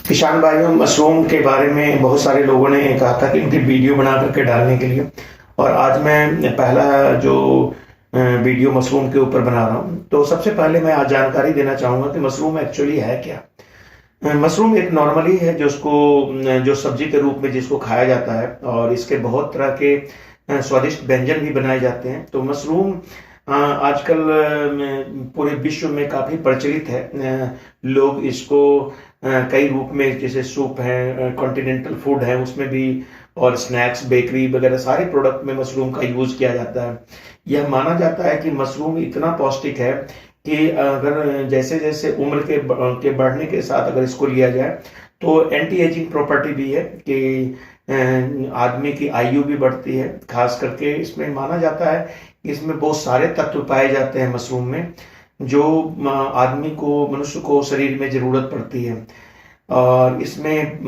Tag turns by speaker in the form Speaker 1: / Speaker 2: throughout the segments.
Speaker 1: किसान भाइयों, मशरूम के बारे में बहुत सारे लोगों ने कहा था कि इनकी वीडियो बना करके डालने के लिए। और आज मैं पहला जो वीडियो मशरूम के ऊपर बना रहा हूँ। तो सबसे पहले मैं आज जानकारी देना चाहूँगा कि मशरूम एक्चुअली है क्या। मशरूम एक नॉर्मली है जो उसको जो सब्जी के रूप में जिसको खाया जाता है, और इसके बहुत तरह के स्वादिष्ट व्यंजन भी बनाए जाते हैं। तो मशरूम आजकल पूरे विश्व में काफ़ी प्रचलित है। लोग इसको कई रूप में, जैसे सूप है, कॉन्टिनेंटल फूड है उसमें भी, और स्नैक्स, बेकरी वगैरह सारे प्रोडक्ट में मशरूम का यूज किया जाता है। यह माना जाता है कि मशरूम इतना पौष्टिक है कि अगर जैसे जैसे उम्र के बढ़ने के साथ अगर इसको लिया जाए तो एंटी एजिंग प्रॉपर्टी भी है कि आदमी की आयु भी बढ़ती है। खास करके इसमें माना जाता है कि इसमें बहुत सारे तत्व पाए जाते हैं मशरूम में, जो आदमी को, मनुष्य को शरीर में जरूरत पड़ती है। और इसमें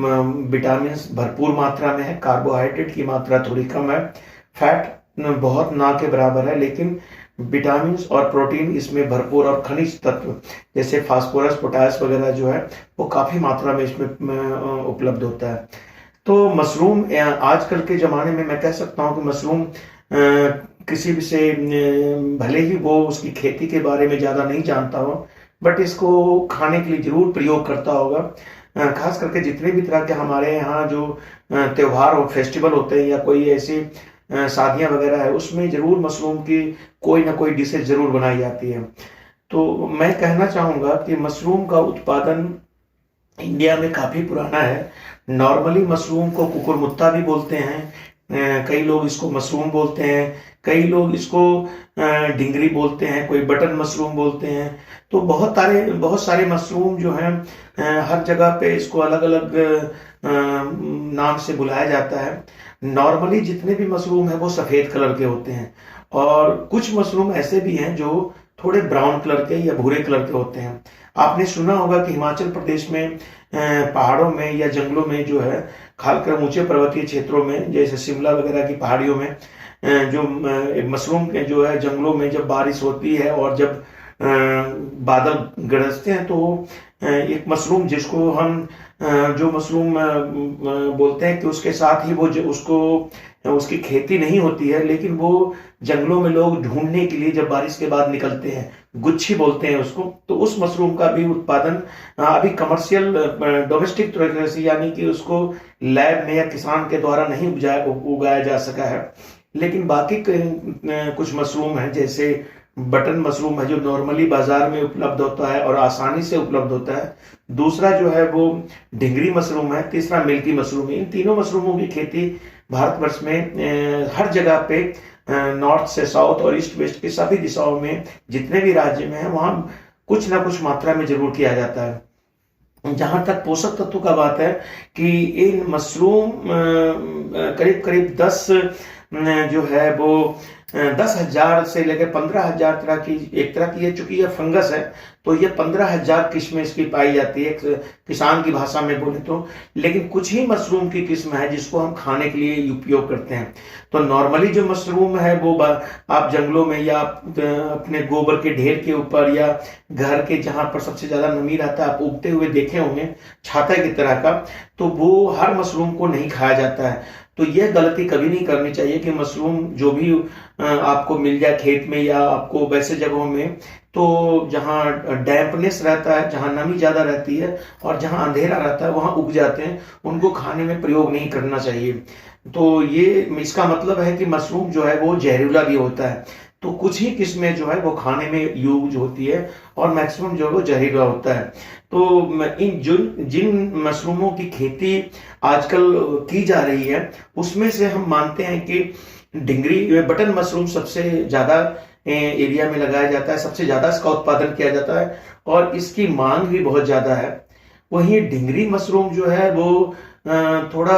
Speaker 1: विटामिन भरपूर मात्रा में है, कार्बोहाइड्रेट की मात्रा थोड़ी कम है, फैट बहुत ना के बराबर है, लेकिन विटामिन और प्रोटीन इसमें भरपूर, और खनिज तत्व जैसे फास्फोरस, पोटास वगैरह जो है वो काफ़ी मात्रा में इसमें उपलब्ध होता है। तो मशरूम आजकल के ज़माने में मैं कह सकता हूँ कि मशरूम किसी भी से भले ही वो उसकी खेती के बारे में ज़्यादा नहीं जानता हो, बट इसको खाने के लिए जरूर प्रयोग करता होगा। खास करके जितने भी तरह के हमारे यहाँ जो त्योहार और फेस्टिवल होते हैं या कोई ऐसी शादियाँ वगैरह है, उसमें जरूर मशरूम की कोई ना कोई डिशेज जरूर बनाई जाती है। तो मैं कहना चाहूँगा कि मशरूम का उत्पादन इंडिया में काफ़ी पुराना है। नॉर्मली मशरूम को कुकुरमुत्ता भी बोलते हैं, कई लोग इसको मशरूम बोलते हैं, कई लोग इसको डिंगरी बोलते हैं, कोई बटन मशरूम बोलते हैं। तो बहुत सारे मशरूम जो हैं, हर जगह पे इसको अलग अलग नाम से बुलाया जाता है। नॉर्मली जितने भी मशरूम है वो सफ़ेद कलर के होते हैं, और कुछ मशरूम ऐसे भी हैं जो थोड़े ब्राउन कलर के या भूरे कलर के होते हैं। आपने सुना होगा कि हिमाचल प्रदेश में पहाड़ों में या जंगलों में जो है, खासकर ऊंचे पर्वतीय क्षेत्रों में जैसे शिमला वगैरह की पहाड़ियों में, जो मशरूम के जो है जंगलों में जब बारिश होती है और जब बादल गरजते हैं, तो एक मशरूम जिसको हम जो मशरूम बोलते हैं कि उसके साथ ही वो उसको उसकी खेती नहीं होती है, लेकिन वो जंगलों में लोग ढूंढने के लिए जब बारिश के बाद निकलते हैं, गुच्छी बोलते हैं उसको। तो उस मशरूम का भी उत्पादन अभी कमर्शियल डोमेस्टिक तरीके से, यानी कि उसको लैब में या किसान के द्वारा नहीं उगाया जा सका है। लेकिन बाकी कुछ मशरूम है, जैसे बटन मशरूम है जो नॉर्मली बाजार में उपलब्ध होता है और आसानी से उपलब्ध होता है। दूसरा जो है वो ढिंगरी मशरूम है, तीसरा मिल्की मशरूम है। इन तीनों मशरूमों की खेती भारतवर्ष में हर जगह पे, नॉर्थ से साउथ और ईस्ट वेस्ट की सभी दिशाओं में, जितने भी राज्य में है वहाँ कुछ ना कुछ मात्रा में जरूर किया जाता है। जहाँ तक पोषक तत्व का बात है कि इन मशरूम करीब करीब 10 जो है वो 10,000 से लेकर 15,000 तरह की, एक तरह की, ये चूंकि ये फंगस है तो ये 15,000 किस्में इसकी पाई जाती है किसान की भाषा में बोले तो। लेकिन कुछ ही मशरूम की किस्म है जिसको हम खाने के लिए उपयोग करते हैं। तो नॉर्मली जो मशरूम है वो आप जंगलों में या अपने गोबर के ढेर के ऊपर या घर के जहाँ पर सबसे ज्यादा नमी रहता है आप उगते हुए देखे होंगे, छाता की तरह का। तो वो हर मशरूम को नहीं खाया जाता है। तो यह गलती कभी नहीं करनी चाहिए कि मशरूम जो भी आपको मिल जाए खेत में या आपको वैसे जगहों में, तो जहाँ डैम्पनेस रहता है, जहाँ नमी ज्यादा रहती है और जहाँ अंधेरा रहता है वहाँ उग जाते हैं, उनको खाने में प्रयोग नहीं करना चाहिए। तो ये इसका मतलब है कि मशरूम जो है वो जहरीला भी होता है। तो कुछ ही किस्में जो है वो खाने में यूज होती है और मैक्सिमम जो है वो जहरीला होता है। तो इन जिन मशरूमों की खेती आजकल की जा रही है उसमें से हम मानते हैं कि डिंगरी बटन मशरूम सबसे ज्यादा एरिया में लगाया जाता है, सबसे ज्यादा इसका उत्पादन किया जाता है और इसकी मांग भी बहुत ज्यादा है। वहीं डिंगरी मशरूम जो है वो थोड़ा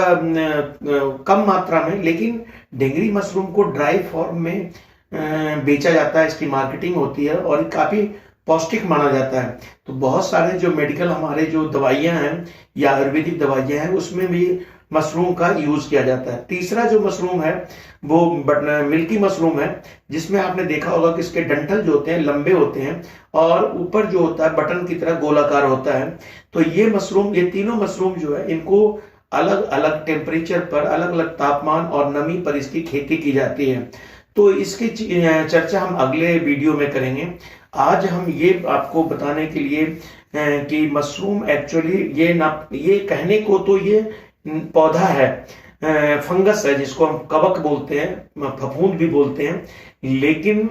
Speaker 1: कम मात्रा में, लेकिन डिंगरी मशरूम को ड्राई फॉर्म में बेचा जाता है, इसकी मार्केटिंग होती है और काफी पौष्टिक माना जाता है। तो बहुत सारे जो मेडिकल हमारे जो दवाइयां हैं या आयुर्वेदिक दवाइयां हैं उसमें भी मशरूम का यूज किया जाता है। तीसरा जो मशरूम है वो मिल्की मशरूम है, जिसमें आपने देखा होगा कि इसके डंठल जो होते हैं लंबे होते हैं और ऊपर जो होता है बटन की तरह गोलाकार होता है। तो ये तीनों मशरूम जो है इनको अलग अलग टेम्परेचर पर, अलग अलग तापमान और नमी पर इसकी खेती की जाती है। तो इसकी चर्चा हम अगले वीडियो में करेंगे। आज हम ये आपको बताने के लिए कि मशरूम एक्चुअली ये कहने को तो ये पौधा है, फंगस है जिसको हम कवक बोलते हैं, फफूंद भी बोलते हैं, लेकिन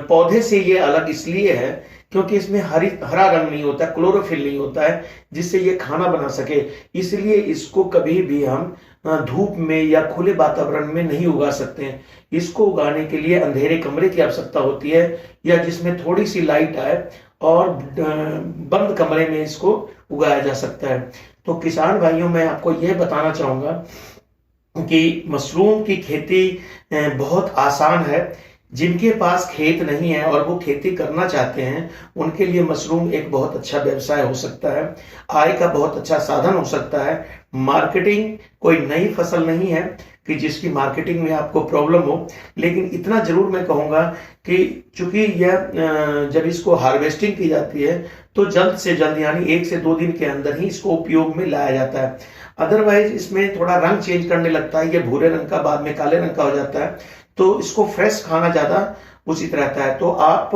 Speaker 1: पौधे से ये अलग इसलिए है क्योंकि इसमें हरा रंग नहीं होता, क्लोरोफिल नहीं होता है जिससे ये खाना बना सके। इसलिए इसको कभी भी हम धूप में या खुले वातावरण में नहीं उगा सकते हैं। इसको उगाने के लिए अंधेरे कमरे की आवश्यकता होती है या जिसमें थोड़ी सी लाइट आए, और बंद कमरे में इसको उगाया जा सकता है। तो किसान भाइयों, मैं आपको यह बताना चाहूंगा कि मशरूम की खेती बहुत आसान है। जिनके पास खेत नहीं है और वो खेती करना चाहते हैं उनके लिए मशरूम एक बहुत अच्छा व्यवसाय हो सकता है, आय का बहुत अच्छा साधन हो सकता है। मार्केटिंग कोई नई फसल नहीं है कि जिसकी मार्केटिंग में आपको प्रॉब्लम हो, लेकिन इतना जरूर मैं कहूंगा कि चूंकि यह जब इसको हार्वेस्टिंग की जाती है तो जल्द से जल्द यानी 1 से 2 दिन के अंदर ही इसको उपयोग में लाया जाता है। अदरवाइज इसमें थोड़ा रंग चेंज करने लगता है, ये भूरे रंग का बाद में काले रंग का हो जाता है, तो इसको फ्रेश खाना ज्यादा उचित रहता है। तो आप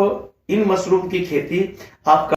Speaker 1: इन मशरूम की खेती आप